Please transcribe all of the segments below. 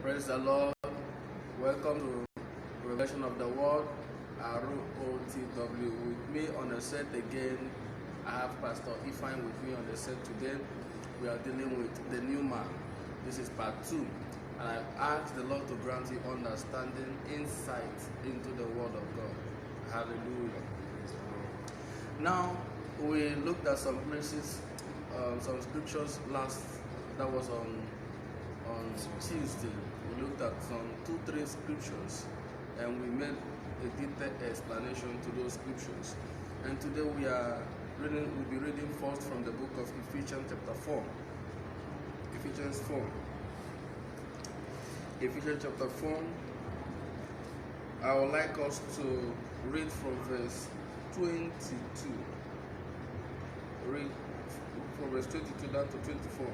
Praise the Lord. Welcome to Revelation of the Word, ROTW. With me on the set again, I have Pastor Ifeanyi with me on the set today. We are dealing with the new man. This is part 2. And I've asked the Lord to grant you understanding, insight into the Word of God. Hallelujah. Now, we looked at some places, some scriptures that was on Tuesday. We looked at some 2-3 scriptures and we made a detailed explanation to those scriptures. And today we'll be reading first from the book of Ephesians chapter 4. Ephesians 4. Ephesians chapter 4. I would like us to read from verse 22. Read from verse 22 down to 24.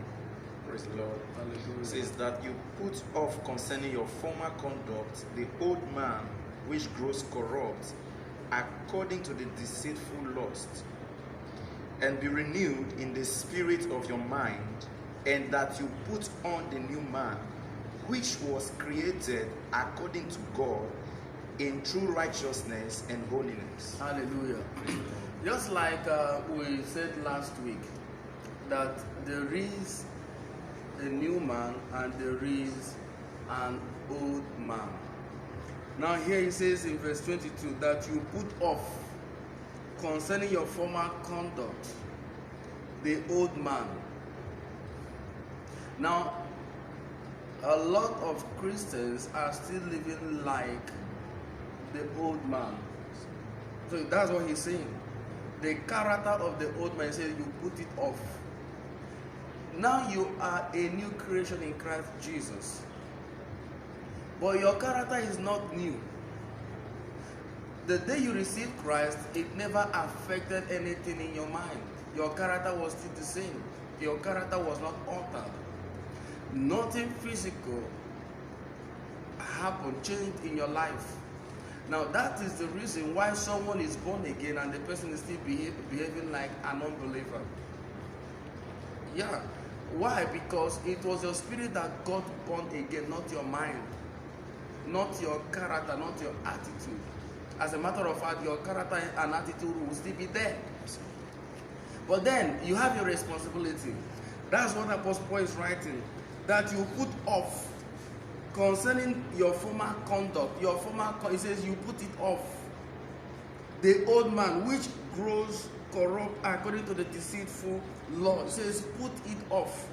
Praise the Lord. Hallelujah. It says that you put off concerning your former conduct the old man which grows corrupt according to the deceitful lust, and be renewed in the spirit of your mind, and that you put on the new man which was created according to God in true righteousness and holiness. Hallelujah. Just like we said last week, that there is a new man and there is an old man. Now here it says in verse 22 that you put off concerning your former conduct the old man. Now a lot of Christians are still living like the old man. So that's what he's saying. The character of the old man, says you put it off. Now you are a new creation in Christ Jesus. But your character is not new. The day you received Christ, it never affected anything in your mind. Your character was still the same. Your character was not altered. Nothing physical happened, changed in your life. Now that is the reason why someone is born again and the person is still behaving like an unbeliever. Yeah. Why? Because it was your spirit that got born again, not your mind, not your character, not your attitude. As a matter of fact, your character and attitude will still be there. But then you have your responsibility. That's what Apostle Paul is writing. That you put off concerning your former conduct. He says you put it off. The old man which grows corrupt according to the deceitful law. It says put it off.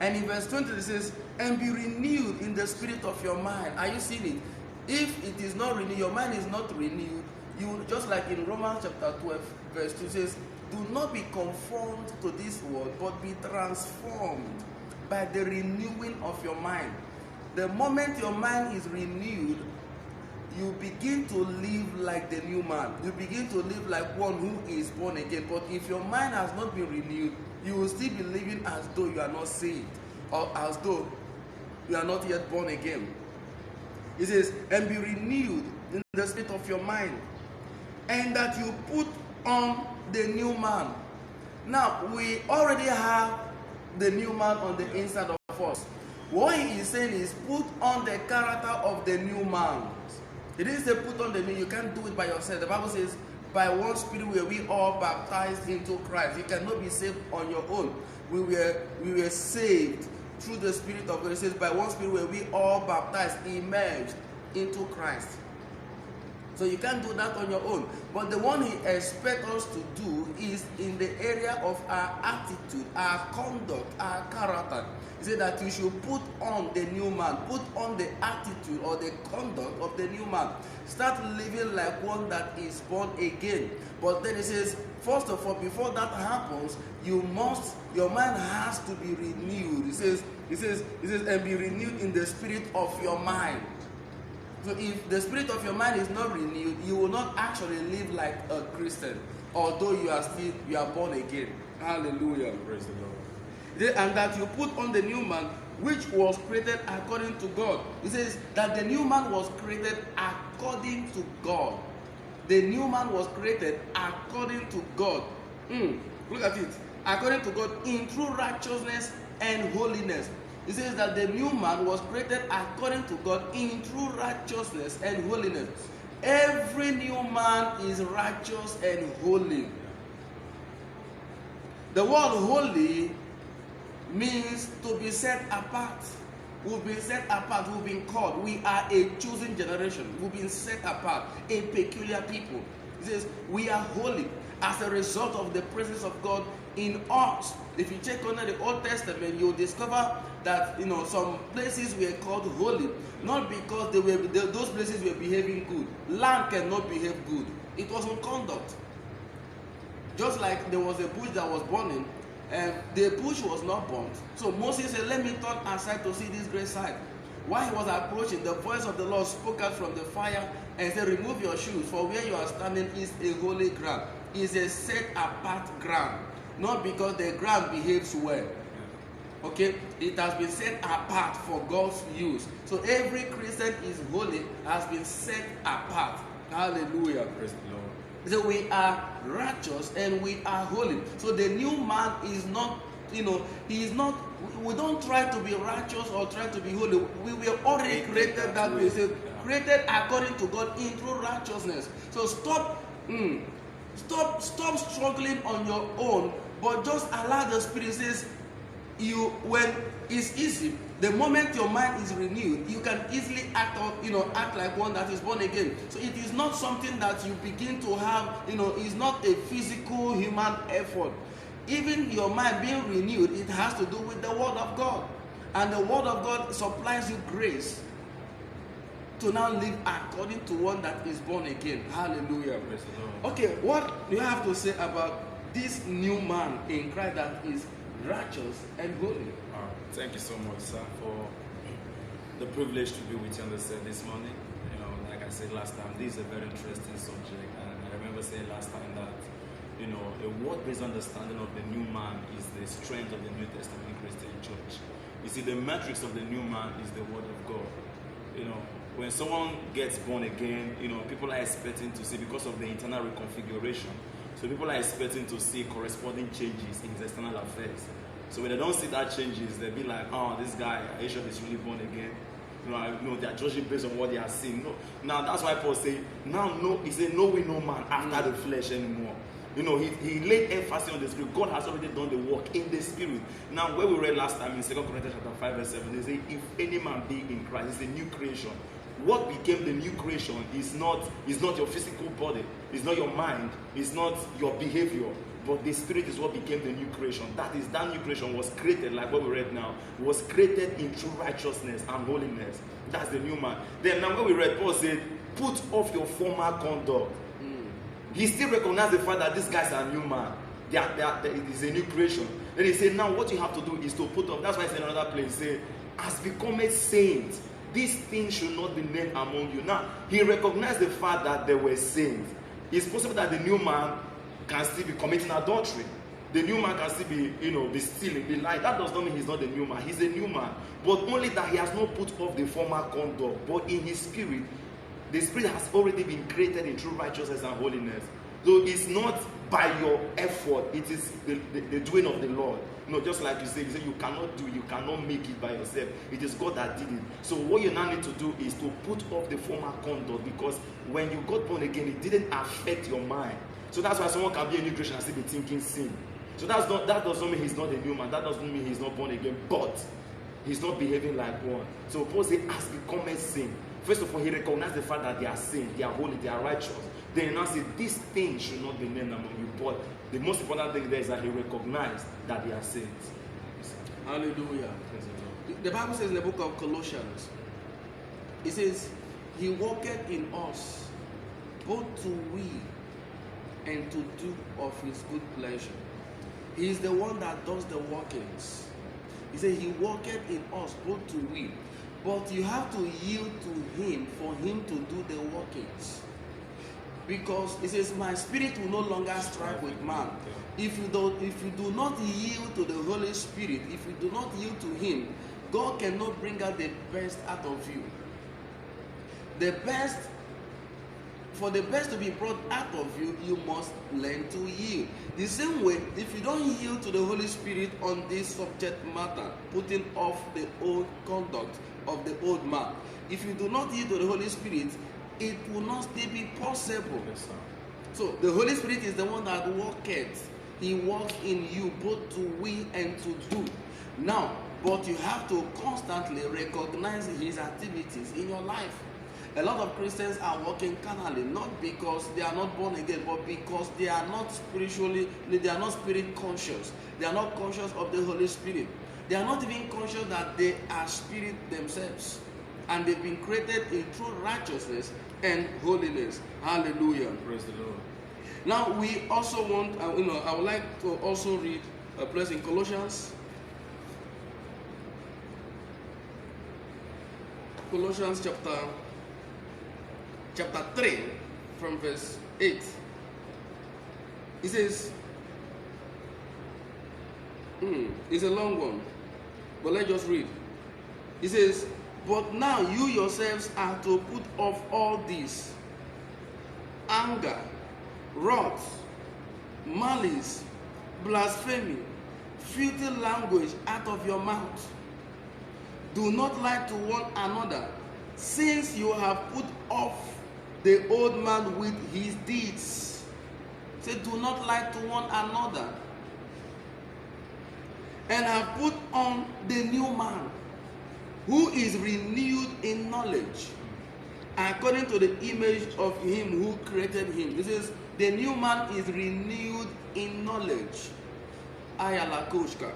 And in verse 20 it says, and be renewed in the spirit of your mind. Are you seeing it? If it is not renewed, your mind is not renewed, you just like in Romans chapter 12 verse 2 says, do not be conformed to this world, but be transformed by the renewing of your mind. The moment your mind is renewed, you begin to live like the new man. You begin to live like one who is born again. But if your mind has not been renewed, you will still be living as though you are not saved, or as though you are not yet born again. It says, and be renewed in the spirit of your mind, and that you put on the new man. Now, we already have the new man on the inside of us. What he is saying is put on the character of the new man. It didn't say put on the new. You can't do it by yourself. The Bible says, by one spirit were we all baptized into Christ. You cannot be saved on your own. We were saved through the Spirit of God. It says, by one spirit were we all baptized, immersed into Christ. So you can't do that on your own. But the one he expects us to do is in the area of our attitude, our conduct, our character. He said that you should put on the new man, put on the attitude or the conduct of the new man. Start living like one that is born again. But then he says, first of all, before that happens, your mind has to be renewed. He says, and be renewed in the spirit of your mind. So if the spirit of your mind is not renewed, you will not actually live like a Christian, although you are born again. Hallelujah. Praise the Lord. And that you put on the new man, which was created according to God. It says that the new man was created according to God. The new man was created according to God. Look at it. According to God, in true righteousness and holiness. It says that the new man was created according to God in true righteousness and holiness. Every new man is righteous and holy. The word holy means to be set apart. We've been set apart, we've been called. We are a chosen generation. We've been set apart, a peculiar people. It says we are holy as a result of the presence of God in us. If you check under the Old Testament, you'll discover that some places were called holy, not because those places were behaving good. Land cannot behave good. It was on conduct. Just like there was a bush that was burning, and the bush was not burnt. So Moses said, let me turn aside to see this great sight. While he was approaching, the voice of the Lord spoke out from the fire and said, remove your shoes, for where you are standing is a holy ground. It's a set apart ground. Not because the ground behaves well. Okay? It has been set apart for God's use. So every Christian is holy, has been set apart. Hallelujah. Praise the Lord. So we are righteous and we are holy. So the new man is not, he is not, we don't try to be righteous or try to be holy. We were already created that way. So created according to God in true righteousness. So stop struggling on your own, but just allow the Spirit. Says when it's easy. The moment your mind is renewed, you can easily act like one that is born again. So it is not something that you begin to have, it's not a physical human effort. Even your mind being renewed, it has to do with the Word of God. And the Word of God supplies you grace to now live according to one that is born again. Hallelujah. Okay, what do you have to say about this new man in Christ that is righteous and holy? Thank you so much, sir, for the privilege to be with you on this morning. Like I said last time, this is a very interesting subject, and I remember saying last time that, a word-based understanding of the new man is the strength of the New Testament Christian church. You see, the matrix of the new man is the Word of God. When someone gets born again, people are expecting to see, because of the internal reconfiguration, so people are expecting to see corresponding changes in his external affairs. So when they don't see that changes, they'll be like, oh, this guy, are you sure he's really born again? They're judging based on what they are seeing. No. Now, that's why Paul said, he said, no way, no man after the flesh anymore. He laid emphasis on the Spirit. God has already done the work in the Spirit. Now, where we read last time in 2 Corinthians chapter 5, verse 7, they say, if any man be in Christ, it's a new creation. What became the new creation is not your physical body, it's not your mind, it's not your behavior. But the Spirit is what became the new creation. That new creation was created, like what we read now, was created in true righteousness and holiness. That's the new man. Then now when we read, Paul said, put off your former conduct. He still recognized the fact that these guys are new man. It is a new creation. Then he said, now what you have to do is to put off. That's why he said in another place, he said, as become a saint, these things should not be named among you. Now, he recognized the fact that they were saints. It's possible that the new man can still be committing adultery. The new man can still be, be stealing, be lying. That does not mean he's not a new man. He's a new man. But only that he has not put off the former conduct. But in his spirit, the Spirit has already been created in true righteousness and holiness. So it's not by your effort. It is the doing of the Lord. Just like you say, you cannot make it by yourself. It is God that did it. So what you now need to do is to put off the former conduct, because when you got born again, it didn't affect your mind. So that's why someone can be a new creation and still be thinking sin. So that doesn't mean he's not a new man. That doesn't mean he's not born again. But he's not behaving like one. So Paul says, has become a sin. First of all, he recognized the fact that they are sin, they are holy, they are righteous. Then he now said, these things should not be named among you. But the most important thing there is that he recognized that they are sins. Hallelujah. The Bible says in the book of Colossians, it says, he walketh in us, both to will and to do of his good pleasure. He is the one that does the workings. He said he walketh in us both to will. But you have to yield to him for him to do the workings. Because it says, my spirit will no longer strive with man. If you do not yield to the Holy Spirit, if you do not yield to him, God cannot bring out the best out of you. The best for the best to be brought out of you, you must learn to yield. The same way, if you don't yield to the Holy Spirit on this subject matter, putting off the old conduct of the old man, if you do not yield to the Holy Spirit, it will not still be possible. Yes, sir. So the Holy Spirit is the one that worketh. He works in you both to will and to do. Now, but you have to constantly recognize his activities in your life. A lot of Christians are working carnally, not because they are not born again, but because they are not spiritually, they are not spirit conscious. They are not conscious of the Holy Spirit. They are not even conscious that they are spirit themselves. And they've been created in true righteousness and holiness. Hallelujah. Praise the Lord. Now we also want, I would like to also read a place in Colossians. Colossians chapter 3 from verse 8. It says, it's a long one, but let's just read. It says, but now you yourselves are to put off all this: anger, wrath, malice, blasphemy, filthy language out of your mouth. Do not lie to one another, since you have put off the old man with his deeds. Say, do not lie to one another, and have put on the new man, who is renewed in knowledge, according to the image of him who created him. This is, the new man is renewed in knowledge. Ayalakoshka.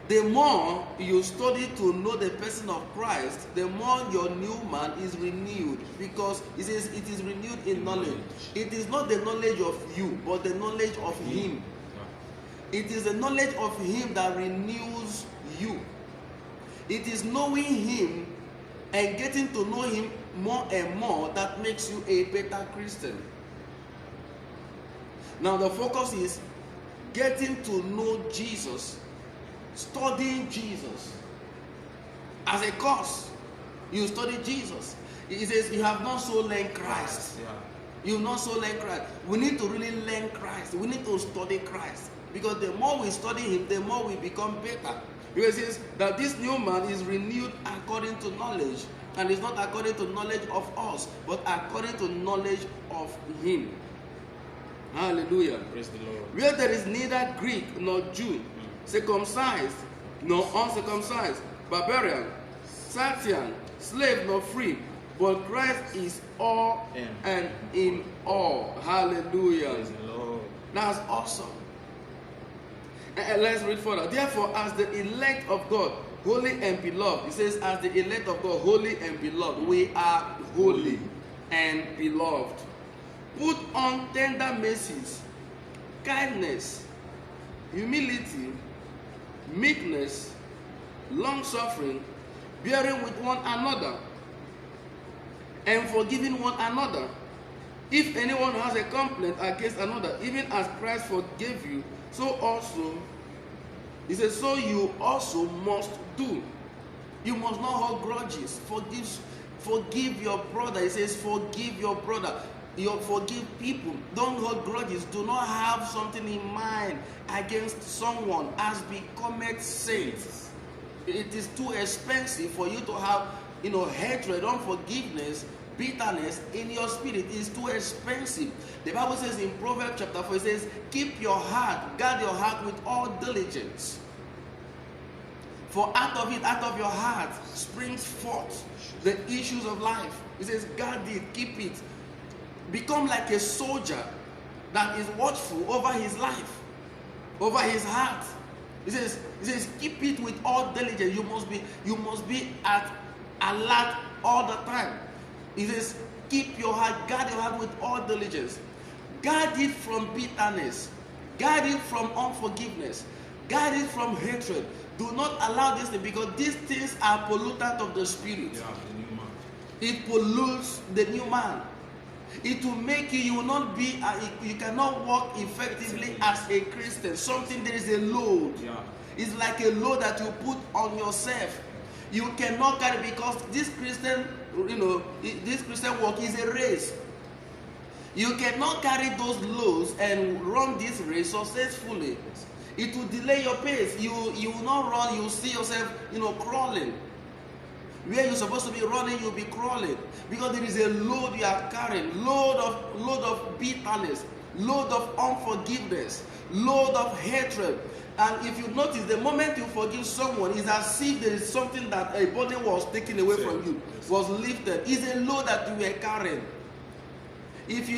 The more you study to know the person of Christ, the more your new man is renewed, because it says it is renewed in knowledge. It is not the knowledge of you, but the knowledge of him. It is the knowledge of him that renews you. It is knowing him and getting to know him more and more that makes you a better Christian. Now the focus is getting to know Jesus, studying Jesus. As a course, you study Jesus. It says you have not so learned Christ. You have not so learned Christ. We need to really learn Christ. We need to study Christ. Because the more we study him, the more we become better. Because it says that this new man is renewed according to knowledge. And it's not according to knowledge of us, but according to knowledge of him. Hallelujah. Praise the Lord. Where there is neither Greek nor Jew, circumcised nor uncircumcised, barbarian, Scythian, slave nor free, but Christ is all and in all. Hallelujah. Praise the Lord. That's awesome. And let's read further. Therefore, as the elect of God, holy and beloved, it says, as the elect of God, holy and beloved, we are holy and beloved. Put on tender mercies, kindness, humility, meekness, long-suffering, bearing with one another, and forgiving one another. If anyone has a complaint against another, even as Christ forgave you, so also, he says, so you also must do. You must not hold grudges. Forgive your brother. He says, forgive your brother. You forgive people. Don't hold grudges. Do not have something in mind against someone as becometh saints. It is too expensive for you to have, hatred, unforgiveness, bitterness in your spirit. Is too expensive. The Bible says in Proverbs chapter 4, it says, keep your heart, guard your heart with all diligence. For out of it, out of your heart, springs forth the issues of life. It says, guard it, keep it. Become like a soldier that is watchful over his life, over his heart. It says, keep it with all diligence. You must be at alert all the time. It says, keep your heart, guard your heart with all diligence. Guard it from bitterness. Guard it from unforgiveness. Guard it from hatred. Do not allow this thing, because these things are pollutant of the spirit. Yeah, the new man. It pollutes the new man. It will make you will not be, you cannot walk effectively as a Christian. Something, there is a load. Yeah. It's like a load that you put on yourself. You cannot carry, because this Christian, this Christian walk is a race. You cannot carry those loads and run this race successfully. It will delay your pace. You will not run. You will see yourself, crawling. Where you're supposed to be running, you'll be crawling, because there is a load you are carrying. Load of bitterness, load of unforgiveness, load of hatred. And if you notice, the moment you forgive someone, it's as if there is something that a burden was taken away from you, was lifted. It's a load that you were carrying. If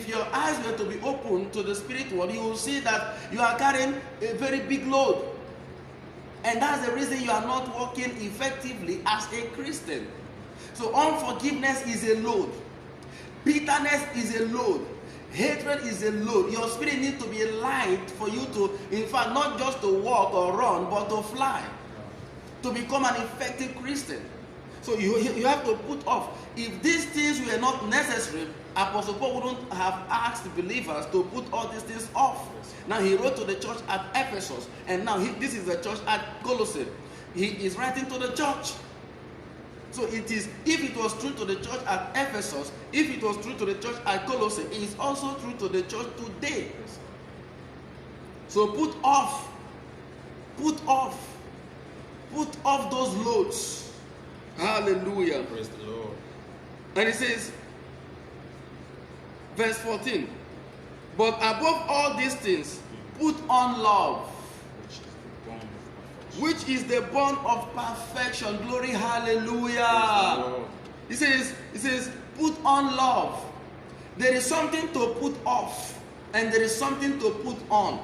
your eyes were to be open to the spirit world, you will see that you are carrying a very big load. And that's the reason you are not working effectively as a Christian. So unforgiveness is a load. Bitterness is a load. Hatred is a load. Your spirit needs to be light for you to, in fact, not just to walk or run, but to fly. To become an effective Christian. So you have to put off. If these things were not necessary, Apostle Paul wouldn't have asked believers to put all these things off. Now he wrote to the church at Ephesus, and now this is the church at Colossae. He is writing to the church. So it is, if it was true to the church at Ephesus, if it was true to the church at Colossae, it is also true to the church today. So put off those loads. Hallelujah. Praise the Lord. And it says, verse 14, but above all these things, put on love, which is the bond of perfection. Glory, hallelujah. It says, put on love. There is something to put off, and there is something to put on.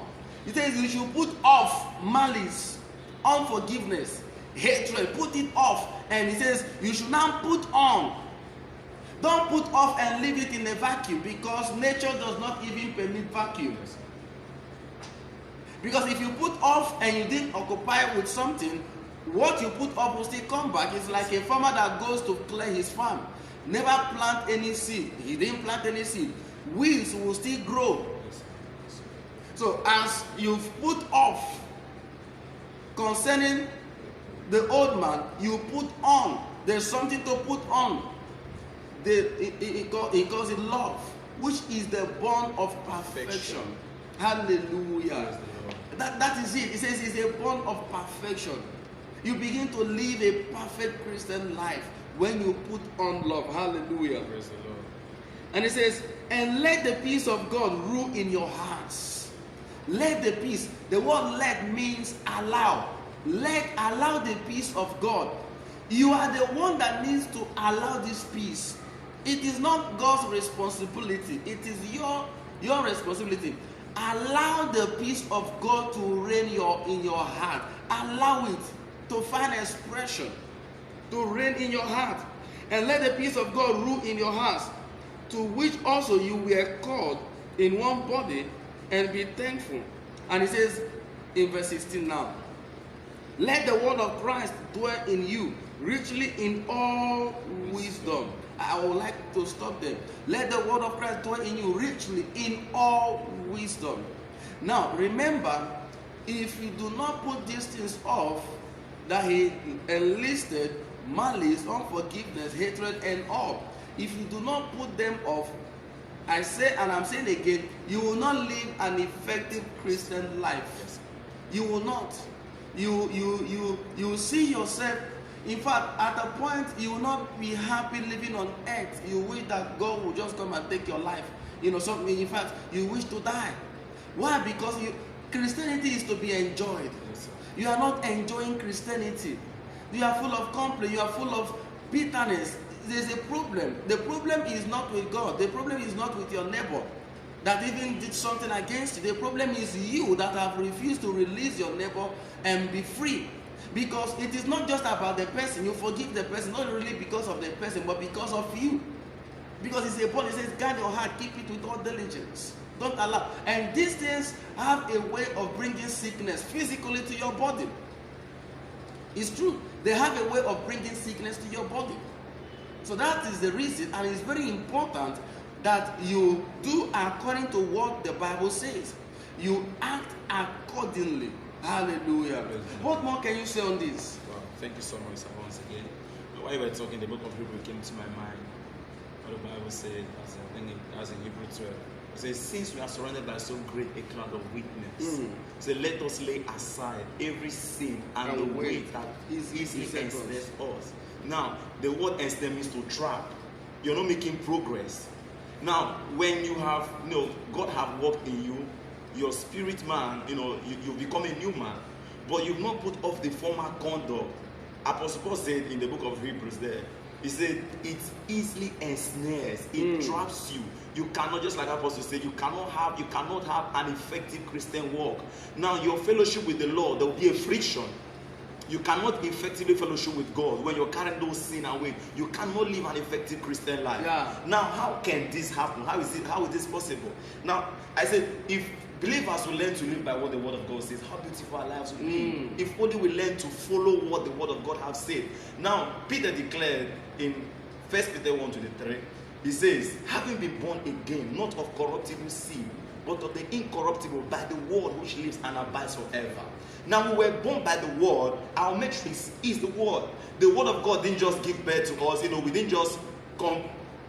It says you should put off malice, unforgiveness, hatred. Put it off. And it says you should now put on. Don't put off and leave it in a vacuum, because nature does not even permit vacuums. Because if you put off and you didn't occupy with something, what you put off will still come back. It's like a farmer that goes to clear his farm. Never plant any seed. He didn't plant any seed. Weeds will still grow. So as you've put off concerning the old man, you put on. There's something to put on. He calls it love, which is the bond of perfection. Hallelujah. That is it. It says it's a bond of perfection. You begin to live a perfect Christian life when you put on love. Hallelujah. Praise the Lord. And it says, and let the peace of God rule in your hearts. Let the peace. The word let means allow. Allow the peace of God. You are the one that needs to allow this peace. It is not God's responsibility. It is your responsibility. Allow the peace of God to reign in your heart. Allow it to find expression, to reign in your heart. And let the peace of God rule in your hearts, to which also you were called in one body, and be thankful. And it says in verse 16 now, let the word of Christ dwell in you richly in all wisdom. I would like to stop there. Let the word of Christ dwell in you richly in all wisdom. Now remember, if you do not put these things off that he enlisted, malice, unforgiveness, hatred, and all, if you do not put them off, I say, and I'm saying again, you will not live an effective Christian life. You will not. You will see yourself. In fact, at a point, you will not be happy living on earth. You wish that God will just come and take your life. Something. In fact, you wish to die. Why? Because Christianity is to be enjoyed. You are not enjoying Christianity. You are full of complaint. You are full of bitterness. There's a problem. The problem is not with God. The problem is not with your neighbor that even did something against you. The problem is you that have refused to release your neighbor and be free. Because it is not just about the person. You forgive the person, not really because of the person, but because of you. Because it's a bond. It says, guard your heart, keep it with all diligence. Don't allow. And these things have a way of bringing sickness physically to your body. It's true. They have a way of bringing sickness to your body. So that is the reason, and it's very important that you do according to what the Bible says. You act accordingly. Hallelujah. What more can you say on this? Thank you so much, sir, once again. While you were talking, the book of Hebrew came to my mind. What the Bible said, as in Hebrew 12. It says, since we are surrounded by so great a cloud of witness, so let us lay aside every sin and the weight that easily ensnares us. Now, the word ensnare means to trap. You're not making progress. Now, when you have, God have worked in you, your spirit man, you become a new man, but you've not put off the former conduct. Apostle Paul said in the book of Hebrews there, he said, it easily ensnares, it traps you. You cannot, just like Apostle said, you cannot have an effective Christian walk. Now, your fellowship with the Lord, there will be a friction. You cannot effectively fellowship with God when you're carrying those sin away. You cannot live an effective Christian life. Yeah. Now, how can this happen? How is this possible? Now, I said, if believers will learn to live by what the Word of God says, how beautiful our lives will be. If only we learn to follow what the Word of God has said. Now, Peter declared in 1 Peter 1:23, he says, having been born again, not of corruptible seed, but of the incorruptible, by the Word which lives and abides forever. Now, we were born by the Word. Our matrix is the Word. The Word of God didn't just give birth to us. We didn't just come,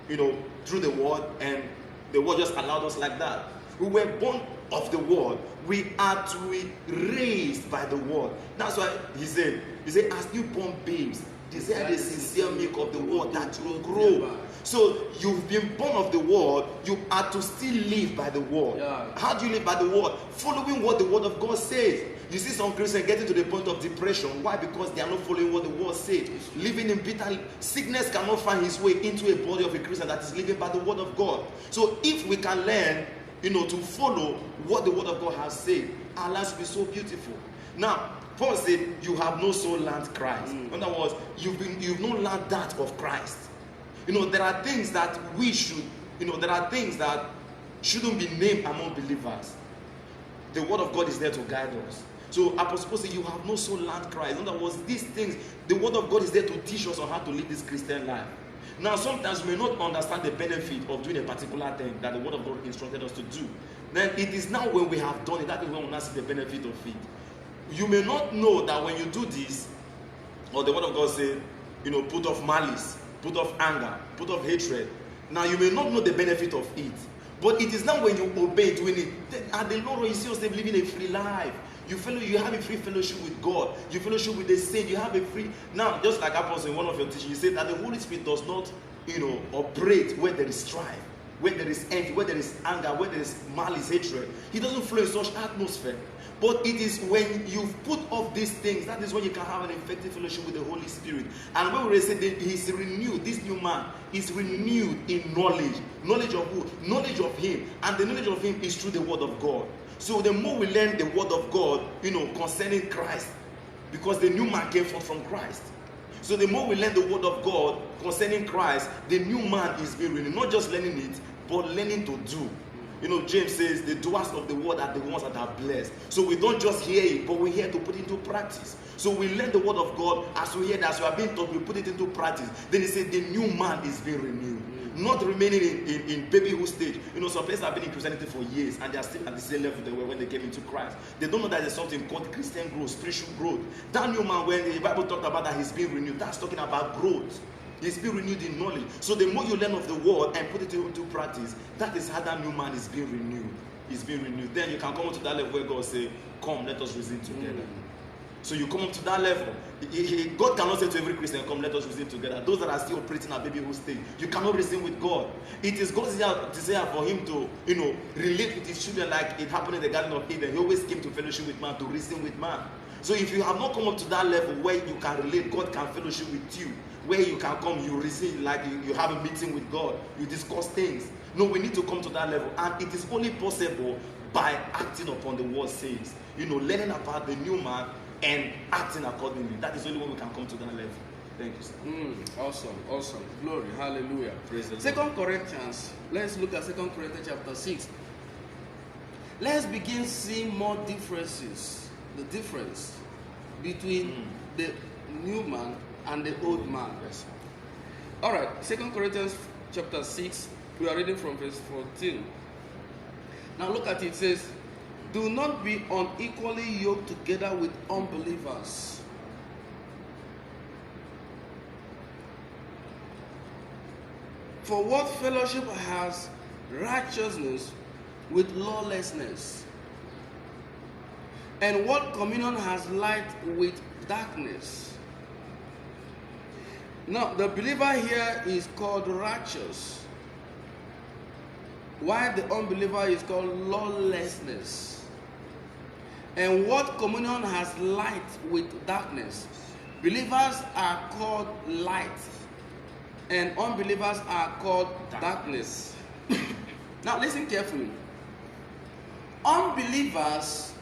through the Word, and the Word just allowed us like that. We were born of the Word. We are to be raised by the Word. That's why he said, as newborn babes, desire the sincere milk of the Word that you will grow. So you've been born of the Word, you are to still live by the Word. Yeah. How do you live by the Word? Following what the Word of God says. You see some Christians getting to the point of depression. Why? Because they are not following what the Word says. Living in bitter sickness cannot find his way into a body of a Christian that is living by the Word of God. So if we can learn, to follow what the Word of God has said, our lives will be so beautiful. Now, Paul said, you have no soul learned Christ. In other words, you've not learned that of Christ. There are things that there are things that shouldn't be named among believers. The Word of God is there to guide us. So Apostle Paul said, you have no soul learned Christ. In other words, these things, the Word of God is there to teach us on how to live this Christian life. Now, sometimes we may not understand the benefit of doing a particular thing that the Word of God instructed us to do. Then it is now when we have done it, that is when we now see the benefit of it. You may not know that when you do this, or the Word of God said, put off malice, put off anger, put off hatred. Now, you may not know the benefit of it. But it is now when you obey doing it, at the Lord, you see yourself living a free life. You have a free fellowship with God. You fellowship with the saint. You have a free... Now, just like Apostle in one of your teachings, you said that the Holy Spirit does not, operate where there is strife, where there is envy, where there is anger, where there is malice, hatred. He doesn't flow in such atmosphere. But it is when you put off these things, that is when you can have an effective fellowship with the Holy Spirit. And when we say that he is renewed, this new man is renewed in knowledge. Knowledge of who? Knowledge of him. And the knowledge of him is through the Word of God. So the more we learn the Word of God, concerning Christ, because the new man came forth from Christ. So the more we learn the Word of God concerning Christ, the new man is being renewed. Not just learning it, but learning to do. James says the doers of the word are the ones that are blessed. So we don't just hear it, but we hear to put it into practice. So we learn the Word of God as we hear it, as we are being taught, we put it into practice. Then he said the new man is being renewed. Not remaining in babyhood stage. Some places have been in Christianity for years and they are still at the same level they were when they came into Christ. They don't know that there's something called Christian growth, spiritual growth. That new man, when the Bible talked about that he's being renewed, that's talking about growth. He's being renewed in knowledge. So the more you learn of the Word and put it into practice, that is how that new man is being renewed. He's being renewed. Then you can come to that level where God say, come, let us reason together. So you come up to that level. God cannot say to every Christian, come, let us reason together. Those that are still operating at babyhood stage, you cannot reason with God. It is God's desire for him to, relate with his children like it happened in the Garden of Eden. He always came to fellowship with man, to reason with man. So if you have not come up to that level where you can relate, God can fellowship with you, where you can come, you reason, like you have a meeting with God, you discuss things. No, we need to come to that level. And it is only possible by acting upon the Word says. Learning about the new man and acting accordingly. That is only when we can come to that level. Thank you, sir. Awesome. Glory. Hallelujah. Praise the Lord. 2 Corinthians. Let's look at 2 Corinthians chapter 6. Let's begin seeing more differences. The difference between the new man and the old man. Yes. All right. 2 Corinthians chapter 6. We are reading from verse 14. Now look at it. It says, do not be unequally yoked together with unbelievers. For what fellowship has righteousness with lawlessness? And what communion has light with darkness? Now, the believer here is called righteous, while the unbeliever is called lawlessness. And what communion has light with darkness? Believers are called light, and unbelievers are called darkness. Now listen carefully. Unbelievers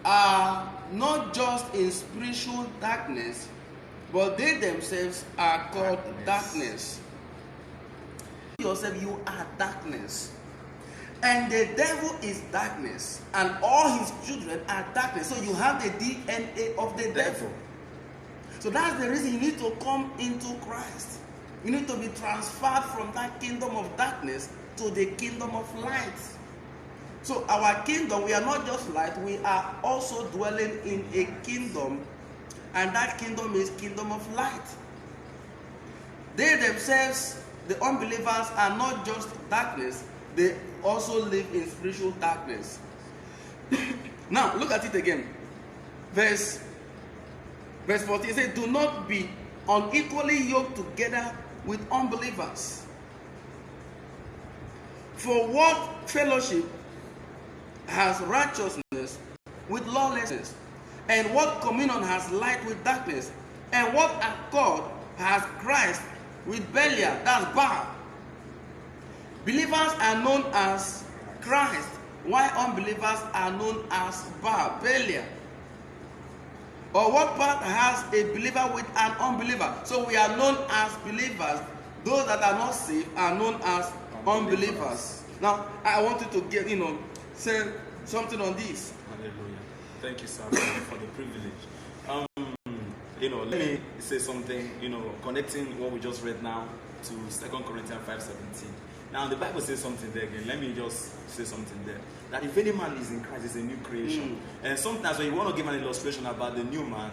are not just in spiritual darkness, but they themselves are called darkness. Yourself, you are darkness. And the devil is darkness, and all his children are darkness. So you have the DNA of the devil. So that's the reason you need to come into Christ. You need to be transferred from that kingdom of darkness to the kingdom of light. So our kingdom, we are not just light, we are also dwelling in a kingdom, and that kingdom is kingdom of light. They themselves, the unbelievers, are not just darkness, they also live in spiritual darkness. Now look at it again. Verse 14, it says, do not be unequally yoked together with unbelievers. For what fellowship has righteousness with lawlessness? And what communion has light with darkness? And what accord has Christ with Belial? That's Baal. Believers are known as Christ, while unbelievers are known as Baal, Belial. Or what part has a believer with an unbeliever? So we are known as believers. Those that are not saved are known as unbelievers. Now, I want you to get, say something on this. Hallelujah. Thank you, sir, for the privilege. Let me say something, connecting what we just read now to 2 Corinthians 5:17. Now, the Bible says something there again. Let me just say something there. That if any man is in Christ, is a new creation. And sometimes when you want to give an illustration about the new man,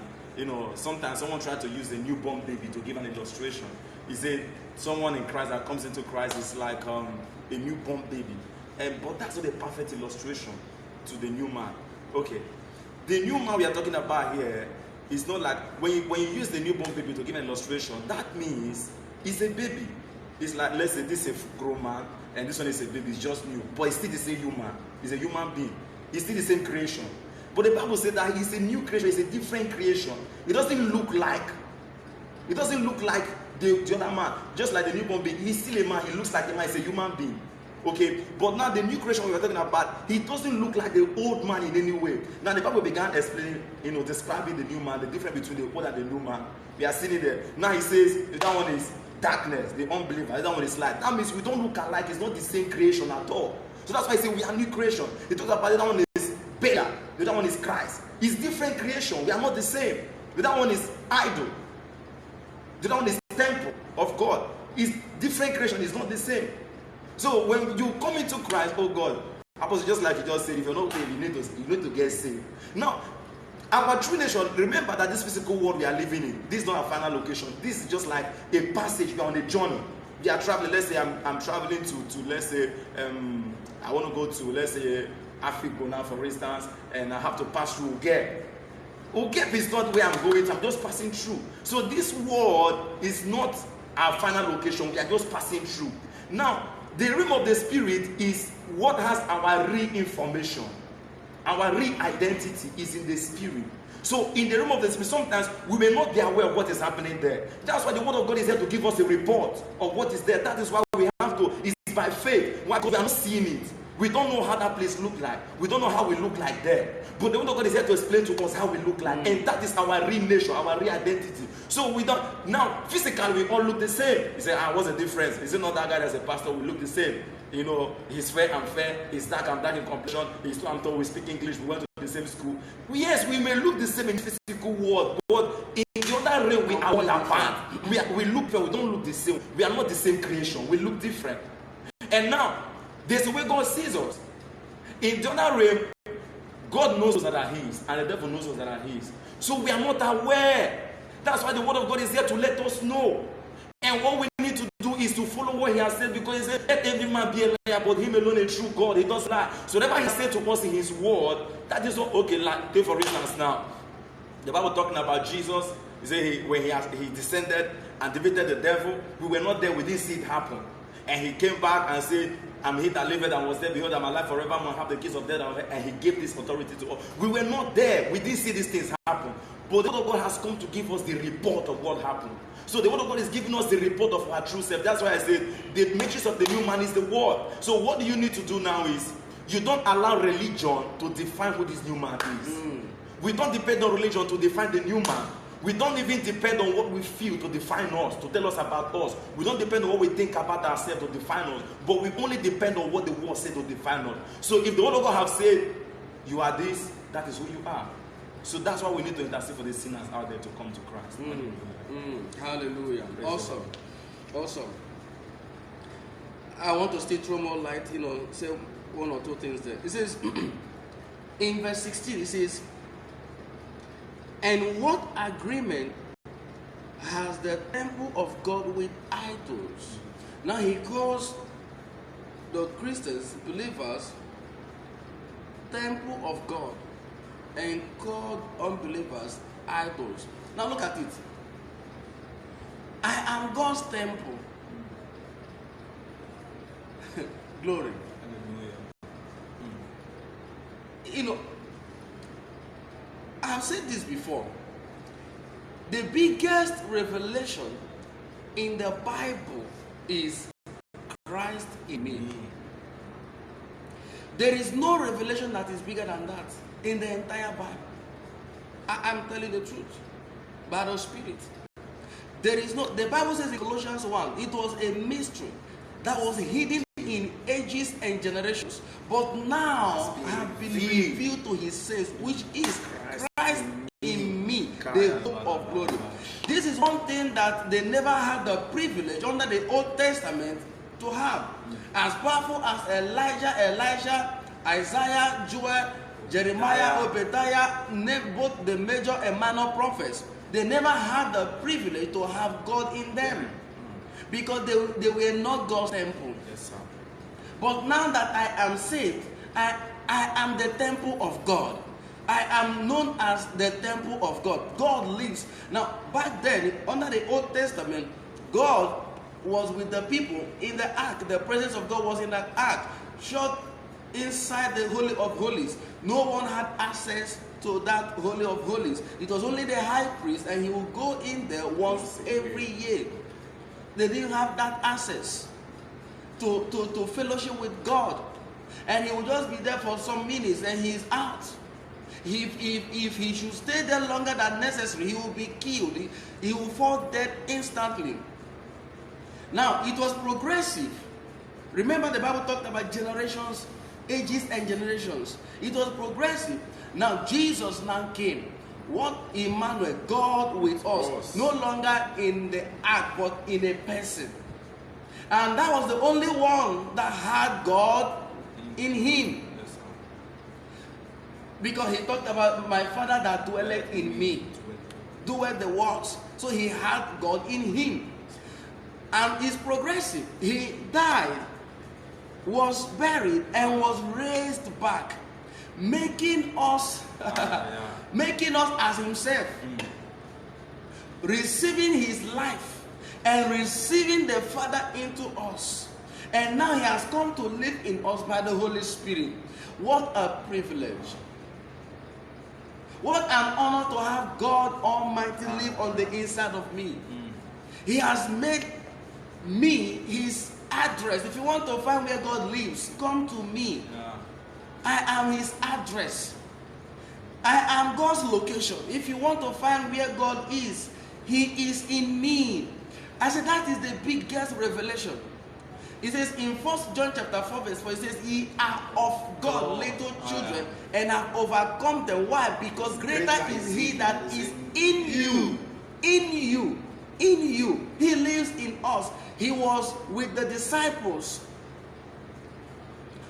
sometimes someone tries to use the newborn baby to give an illustration. He said someone in Christ that comes into Christ is like a newborn baby. But that's not a perfect illustration to the new man. Okay. The new man we are talking about here is not like, when you use the newborn baby to give an illustration, that means it's a baby. It's like, let's say this is a grown man and this one is a baby, it's just new. But it's still the same human. It's a human being. It's still the same creation. But the Bible says that it's a new creation, it's a different creation. It doesn't look like the other man. Just like the newborn baby, he's still a man, he looks like a man, he's a human being. Okay, but now the new creation we were talking about, he doesn't look like the old man in any way. Now the Bible began explaining, describing the new man, the difference between the old and the new man. We are seeing it there. Now he says, that one is darkness, the unbeliever, the other one is light. That means we don't look alike, it's not the same creation at all. So that's why I say we are new creation. He talks about the other one is Bela, the other one is Christ. It's different creation, we are not the same. The other one is idol. The other one is temple of God. It's different creation, it's not the same. So when you come into Christ, oh God, Apostle, just like you just said, if you're not saved, you need to get saved. Now, our true nation, remember that this physical world we are living in, this is not our final location. This is just like a passage. We are on a journey. We are traveling. Let's say I'm traveling to let's say I want to go to, let's say, Africa now, for instance, and I have to pass through Ugep. Ugep is not where I'm going. I'm just passing through. So this world is not our final location. We are just passing through. Now, the realm of the spirit is what has our real information. Our real identity is in the spirit. So in the realm of the spirit, sometimes we may not be aware of what is happening there. That's why the word of God is here to give us a report of what is there. That is why we have to, it's by faith. Why? Because we are not seeing it. We don't know how that place look like. We don't know how we look like there. But the word of God is here to explain to us how we look like. And that is our real nature, our real identity. So we don't, now physically we all look the same. You say, what's the difference? Is it not that guy that's a pastor? We look the same. He's fair, I'm fair. He's dark, I'm dark in complexion. He's tall, I'm tall. We speak English. We went to the same school. Yes, we may look the same in the physical world, but in the other realm, we are all apart. We look fair, we don't look the same. We are not the same creation. We look different. And now, there's the way God sees us. In the other realm, God knows us that are His, and the devil knows us that are His. So we are not aware. That's why the word of God is here to let us know. And what we need to follow what he has said, because he said, let every man be a liar, but him alone a true God. He doesn't lie. So whatever he said to us in his word, that is what, okay, like, take for instance now, the Bible talking about Jesus, he said when he descended and defeated the devil, we were not there, we didn't see it happen. And he came back and said, I'm he that lived and was there, behold, I'm alive forevermore, have the keys of death, and he gave this authority to us. We were not there, we didn't see these things happen. But the word of God has come to give us the report of what happened. So the word of God is giving us the report of our true self. That's why I said the matrix of the new man is the word. So what do you need to do now is, you don't allow religion to define who this new man is. We don't depend on religion to define the new man. We don't even depend on what we feel to define us, to tell us about us. We don't depend on what we think about ourselves to define us. But we only depend on what the word said to define us. So if the word of God have said, you are this, that is who you are. So that's why we need to intercede for the sinners out there to come to Christ. Hallelujah. Awesome. Awesome. I want to still throw more light, say one or two things there. It says, in verse 16, it says, and what agreement has the temple of God with idols? Now he calls the Christians, believers, temple of God, and called unbelievers idols. Now look at it. I am God's temple. Glory. I've said this before. The biggest revelation in the Bible is Christ in me. There is no revelation that is bigger than that in the entire Bible. I'm telling the truth by the Spirit. There is no, the Bible says in Colossians 1, it was a mystery that was hidden in ages and generations, but now have been revealed to his saints, which is Christ in me, the hope of glory. This is one thing that they never had the privilege under the Old Testament to have. As powerful as Elijah, Isaiah, Joel, Jeremiah, Obadiah, name both the major and minor prophets, they never had the privilege to have God in them, because they were not God's temple. Yes, sir. But now that I am saved, I am the temple of God. I am known as the temple of God. God lives. Now, back then, under the Old Testament, God was with the people in the ark. The presence of God was in that ark, shut inside the Holy of Holies. No one had access to that Holy of Holies. It was only the high priest, and he would go in there once every year. They didn't have that access to fellowship with God. And he would just be there for some minutes and he's out. If he should stay there longer than necessary, he will be killed. He will fall dead instantly. Now, it was progressive. Remember, the Bible talked about generations, ages and generations. It was progressive. Now, Jesus now came. What Emmanuel, God with us, no longer in the act, but in a person. And that was the only one that had God in him. Because he talked about my Father that dwelleth in me, doeth the works. So he had God in him. And it's progressive. He died, was buried, and was raised back, making us making us as himself, receiving his life and receiving the Father into us. And now he has come to live in us by the Holy Spirit. What a privilege. What an honor to have God Almighty live on the inside of me. He has made me his address. If you want to find where God lives, come to me. I am his address. I am God's location. If you want to find where God is, he is in me. I said that is the biggest revelation. It says in 1 John chapter 4 verse 4, it says, ye are of God, little children, and have overcome them. Why? Because greater is he that is in you. In you. In you. He lives in us. He was with the disciples,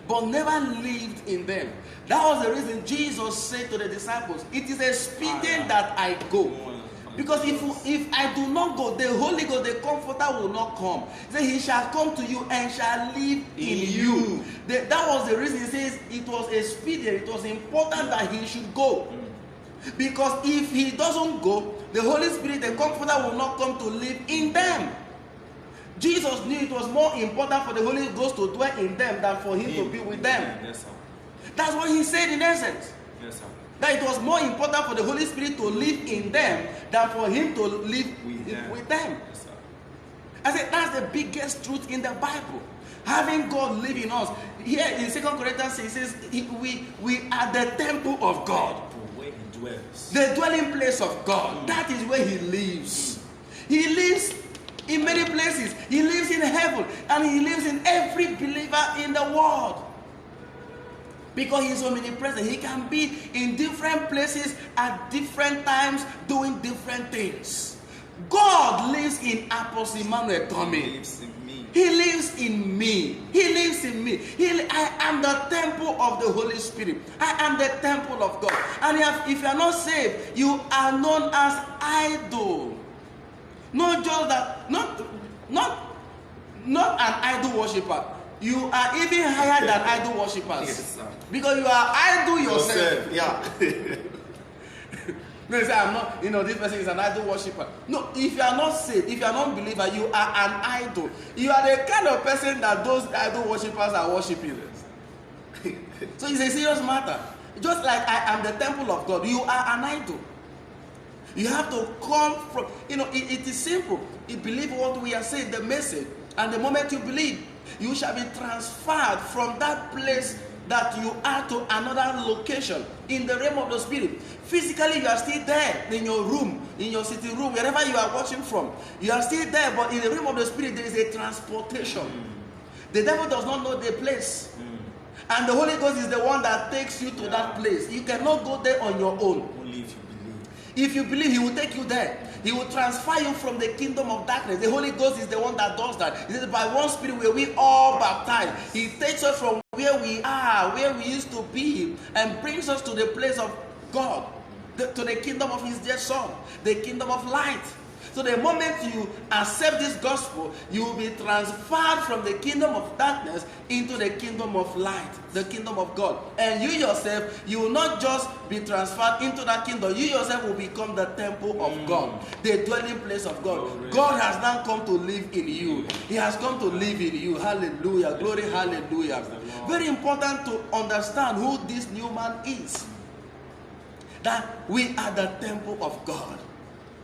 but never lived in them. That was the reason Jesus said to the disciples, it is expedient that I go. Because if I do not go, the Holy Ghost, the Comforter, will not come. He said, He shall come to you and shall live in you. That was the reason He says it was expedient, it was important that He should go. Because if He doesn't go, the Holy Spirit, the Comforter, will not come to live in them. Jesus knew it was more important for the Holy Ghost to dwell in them than for Him to be with them. Yes, sir. That's what He said in essence. Yes, sir. That it was more important for the Holy Spirit to live in them than for Him to live with them. Yes, sir. I said that's the biggest truth in the Bible. Having God live in us. Here in 2 Corinthians it says we are the temple of God. Where He dwells. The dwelling place of God. That is where He lives. He lives in many places. He lives in heaven and He lives in every believer in the world. Because He is omnipresent, He can be in different places at different times doing different things. God lives in Apostle Emmanuel Tommy. He lives in me. He lives in me. He lives in me. I am the temple of the Holy Spirit. I am the temple of God. And if you are not saved, you are known as idol. Not just that, not an idol worshiper. You are even higher than idol worshippers. Yes, sir. Because you are idol yourself. Yeah. No, you say, I'm not, this person is an idol worshipper. No, if you are not saved, if you are not a believer, you are an idol. You are the kind of person that those idol worshippers are worshiping. So it's a serious matter. Just like I am the temple of God, you are an idol. You have to come from, it is simple. You believe what we are saying, the message, and the moment you believe, you shall be transferred from that place that you are to another location in the realm of the Spirit. Physically, you are still there in your room, in your sitting room, wherever you are watching from. You are still there, but in the realm of the Spirit, there is a transportation. The devil does not know the place. And the Holy Ghost is the one that takes you to that place. You cannot go there on your own. Only if you believe. If you believe, He will take you there. He will transfer you from the kingdom of darkness. The Holy Ghost is the one that does that. He says, by one Spirit were we all baptized. He takes us from where we are, where we used to be, and brings us to the place of God, to the kingdom of His dear Son, the kingdom of light. So the moment you accept this gospel, you will be transferred from the kingdom of darkness into the kingdom of light, the kingdom of God. And you yourself, you will not just be transferred into that kingdom. You yourself will become the temple of God, the dwelling place of God. Glory. God has now come to live in you. He has come to live in you. Hallelujah. Glory, hallelujah. Very important to understand who this new man is. That we are the temple of God.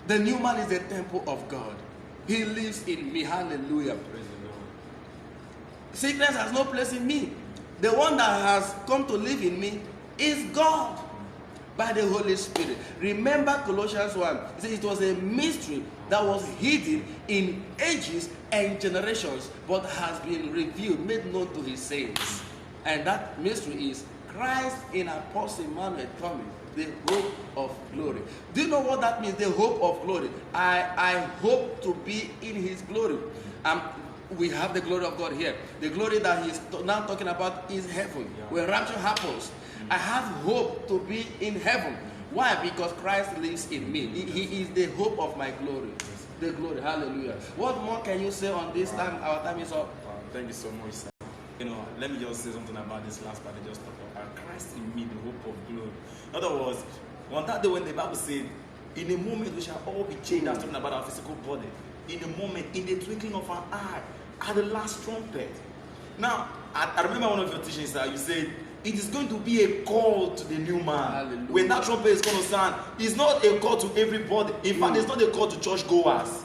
The new man is the temple of God. He lives in me. Hallelujah. Praise the Lord. Sickness has no place in me. The one that has come to live in me is God by the Holy Spirit. Remember Colossians 1. It says it was a mystery that was hidden in ages and generations, but has been revealed, made known to His saints. And that mystery is Christ in Apostle Emmanuel coming. The hope of glory. Do you know what that means? The hope of glory. I hope to be in His glory. We have the glory of God here. The glory that He's now talking about is heaven. Yeah. When rapture happens, I have hope to be in heaven. Why? Because Christ lives in me. He is the hope of my glory. The glory. Hallelujah. What more can you say on this time? Our time is up. Thank you so much, sir. Let me just say something about this last part I just talked about. Christ in me, the hope of glory. In other words, on that day when the Bible said, in a moment we shall all be changed, that's talking about our physical body. In a moment, in the twinkling of an eye, at the last trumpet. Now, I remember one of your teachings that you said, it is going to be a call to the new man. Hallelujah. When that trumpet is going to sound, it's not a call to everybody. In fact, it's not a call to church goers.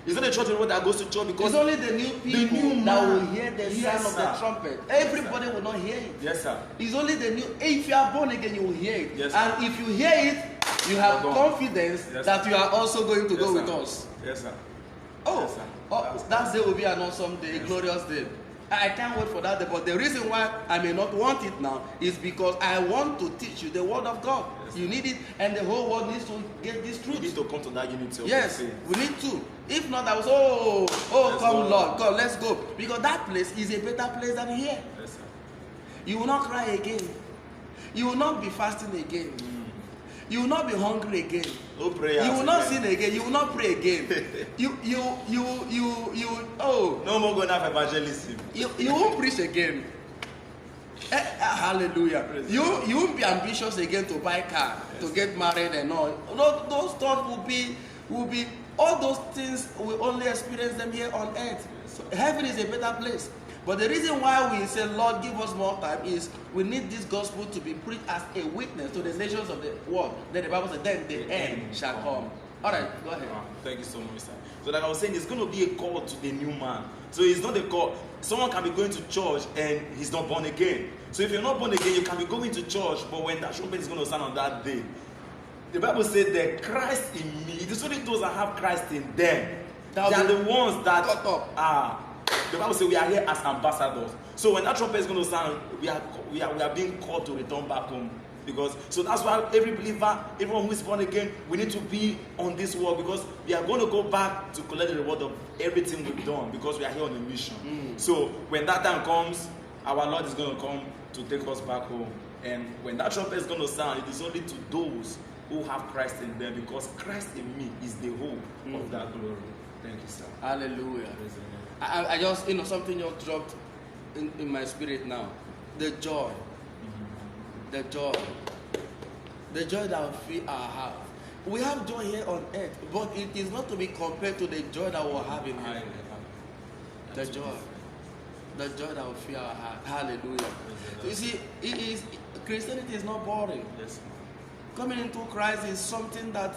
It's not a church that goes to church because it's only the new people new that man. will hear the Yes, sound of sir. the trumpet. Yes, Everybody will not hear it. Yes, sir. It's only the new. If you are born again, you will hear it. Yes, and if you hear it, you have confidence Yes, that sir. you are also going to Yes, go sir. with us. Yes, sir. Oh, Yes, sir. that day will be an awesome day, a glorious day. I can't wait for that day. But the reason why I may not want it now is because I want to teach you the word of God. Yes, you need it, and the whole world needs to get this truth. You need to come to that unity of Yes, faith. we need to. If not, I was Let's come go. Lord, God, let's go. Because that place is a better place than here. Yes, sir. You will not cry again. You will not be fasting again. You will not be hungry again. No prayer. You will not sin again. You will not pray again. you. Oh. No more going to have evangelism. You won't preach again. Hallelujah. You won't be ambitious again to buy car, to get married and all. Those stuff will be all those things we only experience them here on earth. So heaven is a better place. But the reason why we say, Lord, give us more time is we need this gospel to be preached as a witness to the nations of the world. Then the Bible said, then the end shall come. All right, go ahead. Thank you so much, sir. So like I was saying, it's going to be a call to the new man. So it's not a call. Someone can be going to church and he's not born again. So if you're not born again, you can be going to church, but when that trumpet is going to sound on that day, the Bible said that Christ in me, it is only those that have Christ in them. They are the ones that are. The Bible says we are here as ambassadors. So when that trumpet is going to sound, we are being called to return back home. So that's why every believer, everyone who is born again, we need to be on this world, because we are going to go back to collect the reward of everything we've done, because we are here on a mission. So when that time comes, our Lord is going to come to take us back home. And when that trumpet is going to sound, it is only to those who have Christ in them, because Christ in me is the hope of that glory. Thank you, sir. Hallelujah. I just, something just dropped in my spirit now. The joy. The joy that we fill our heart. We have joy here on earth, but it is not to be compared to the joy that we'll have in heaven. The joy that will fill our heart. Hallelujah. So you see, Christianity is not boring. Yes. Coming into Christ is something that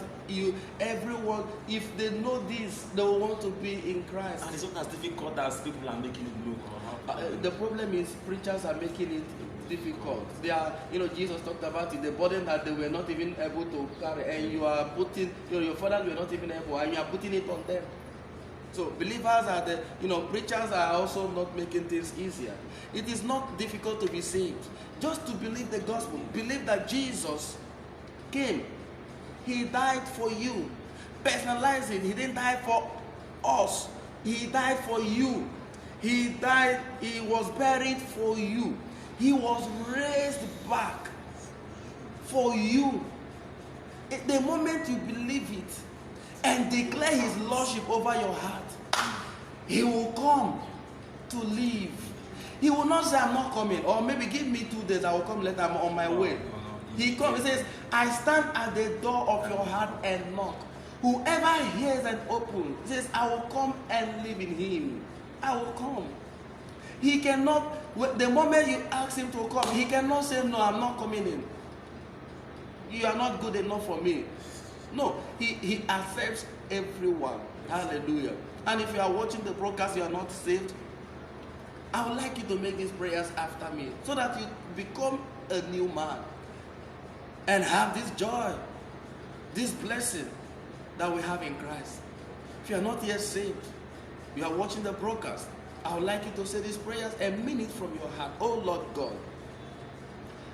everyone, if they know this, they will want to be in Christ. And it's not as difficult as people are making it look. The problem is preachers are making it difficult. They are, Jesus talked about it, the burden that they were not even able to carry, and you are putting, your fathers were not even able, and you are putting it on them. So believers are preachers are also not making things easier. It is not difficult to be saved. Just to believe the gospel, believe that Jesus came, he died for you. Personalize it. He didn't die for us, he died for you. He died, he was buried for you. He was raised back for you. The moment you believe it and declare his lordship over your heart, he will come to live. He will not say, I'm not coming, or maybe give me 2 days, I will come later, I'm on my way. He comes, he says, I stand at the door of your heart and knock. Whoever hears and opens, he says, I will come and live in him. I will come. He cannot, the moment you ask him to come, he cannot say, no, I'm not coming in. You are not good enough for me. No, he accepts everyone. Hallelujah. And if you are watching the broadcast, you are not saved, I would like you to make these prayers after me, so that you become a new man and have this joy, this blessing that we have in Christ. If you are not yet saved, you are watching the broadcast, I would like you to say these prayers and mean it from your heart. Oh Lord God,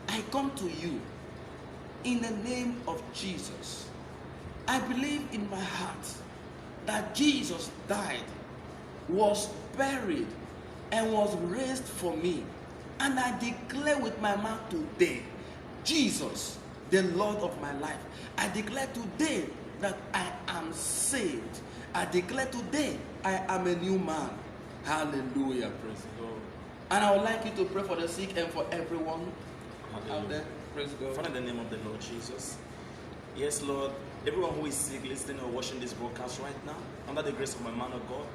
I come to you in the name of Jesus. I believe in my heart that Jesus died, was buried, and was raised for me. And I declare with my mouth today, Jesus, the Lord of my life. I declare today that I am saved. I declare today I am a new man. Hallelujah. Praise God. And I would like you to pray for the sick and for everyone out there. Praise God. Father, in the name of the Lord Jesus. Yes, Lord. Everyone who is sick, listening or watching this broadcast right now, under the grace of my man of God,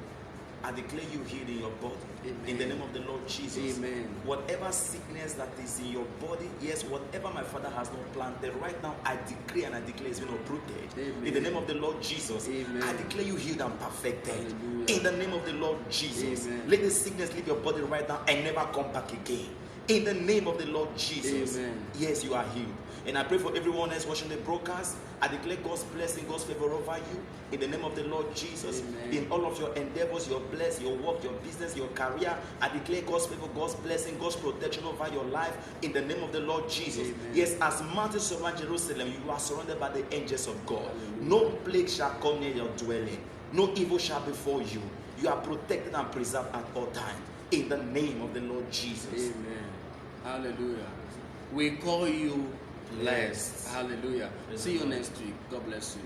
I declare you healed in your body. Amen. In the name of the Lord Jesus. Amen. Whatever sickness that is in your body, yes, whatever my Father has not planted, right now I decree and I declare it's been uprooted. Amen. In the name of the Lord Jesus. Amen. I declare you healed and perfected. Hallelujah. In the name of the Lord Jesus. Amen. Let the sickness leave your body right now and never come back again. In the name of the Lord Jesus. Amen. Yes, you are healed. And I pray for everyone else watching the broadcast. I declare God's blessing, God's favor over you. In the name of the Lord Jesus. Amen. In all of your endeavors, your bless, your work, your business, your career, I declare God's favor, God's blessing, God's protection over your life. In the name of the Lord Jesus. Amen. Yes, as mountains surround Jerusalem, you are surrounded by the angels of God. Hallelujah. No plague shall come near your dwelling. No evil shall befall you. You are protected and preserved at all times. In the name of the Lord Jesus. Amen. Hallelujah. We call you blessed. Hallelujah. See you next week. God bless you.